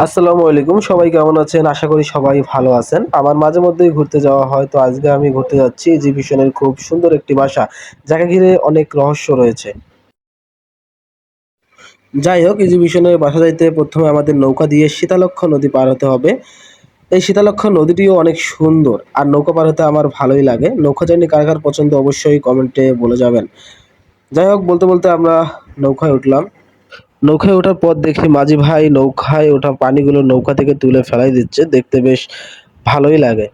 আসসালামু আলাইকুম। সবাই কেমন আছেন? আশা করি সবাই ভালো আছেন। আমার মাঝে মধ্যেই ঘুরতে যাওয়া হয়। তো আজকে আমি ঘুরতে যাচ্ছি এক্সিবিশনের খুব সুন্দর একটি বাসা। যাকে ঘিরে অনেক রহস্য রয়েছে। যাই হোক এক্সিবিশনের বাসা যাইতে ১ম এ আমাদের নৌকা দিয়ে শীতলক্ষ্যা নদী পার হতে হবে। এই শীতলক্ষ্যা নদীটিও অনেক সুন্দর। আর নৌকা পার হতে আমার ভালোই লাগে। নৌকা জার্নি কার পছন্দ অবশ্যই কমেন্টে বলে যাবেন। যাই হোক বলতে আমরা নৌকায় উঠলাম। নৌকায় ওঠার পর দেখি মাঝি ভাই নৌকায় ওঠা পানিগুলো নৌকা থেকে তুলে ফেলাই দিচ্ছে। দেখতে বেশ ভালোই লাগে।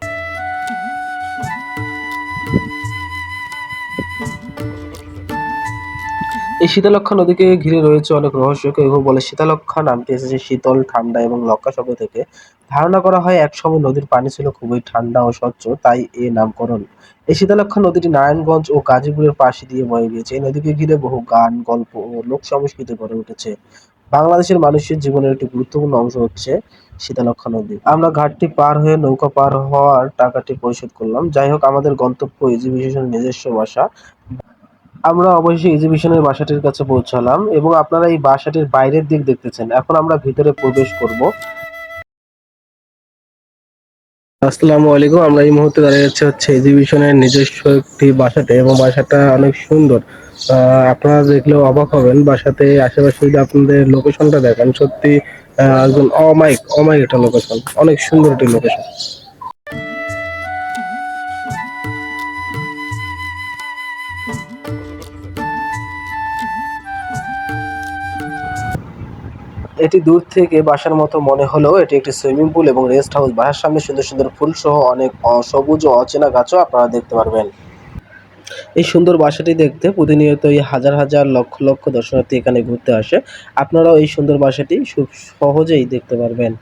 এই শীতলক্ষ্যা নদীকে ঘিরে রয়েছে অনেক রহস্য। কেউ বলে শীতলক্ষ্যা নামটি এসেছে শীতল, ঠান্ডা এবং লক্ষা শব্দ থেকে। ধারণা করা হয় একসময় নদীর পানি ছিল খুবই ঠান্ডা ও স্বচ্ছ, তাই এ নামকরণ। এই শীতলক্ষ্যা নদীটি নারায়ণগঞ্জ ও গাজীপুরের পাশ দিয়ে বয়ে গিয়েছে। এই নদীকে ঘিরে বহু গান, গল্প ও লোক সংস্কৃতি গড়ে উঠেছে। বাংলাদেশের মানুষের জীবনের একটি গুরুত্বপূর্ণ অংশ হচ্ছে শীতলক্ষ্যা নদী। আমরা ঘাটটি পার হয়ে নৌকা পার হওয়ার টাকাটি পরিশোধ করলাম। যাই হোক আমাদের গন্তব্য এক্সিবিশনের নিজস্ব বাসা। আমরা অবশেষে এক্সিবিশনের বাসাটির কাছে পৌঁছালাম এবং আপনারা এই বাসাটির বাইরের দিক দেখতেছেন। এখন আমরা ভিতরে প্রবেশ করব। আসসালামু আলাইকুম। আমরা এই মুহূর্তে দাঁড়িয়ে আছি হচ্ছে এক্সিবিশনের নিজস্ব একটি বাসাতে এবং বাসাটা অনেক সুন্দর। আপনারা দেখলেও অবাক হবেন। বাসাতে আশেপাশে যদি আপনাদের লোকেশনটা দেখেন সত্যি একদম অমায়িক একটা লোকেশন। অনেক সুন্দর একটি লোকেশন। এটি দূর থেকে বাসার মতো মনে হলেও এটি একটি সুইমিং পুল এবং রেস্ট হাউস। বাসার সামনে সুন্দর সুন্দর ফুল সহ অনেক সবুজ ও অচেনা গাছও আপনারা দেখতে পারবেন। এই সুন্দর বাসাটি দেখতে প্রতিনিয়তই হাজার লক্ষ দর্শনার্থী এখানে ঘুরতে আসে। আপনারাও এই সুন্দর বাসাটি খুব সহজেই দেখতে পারবেন।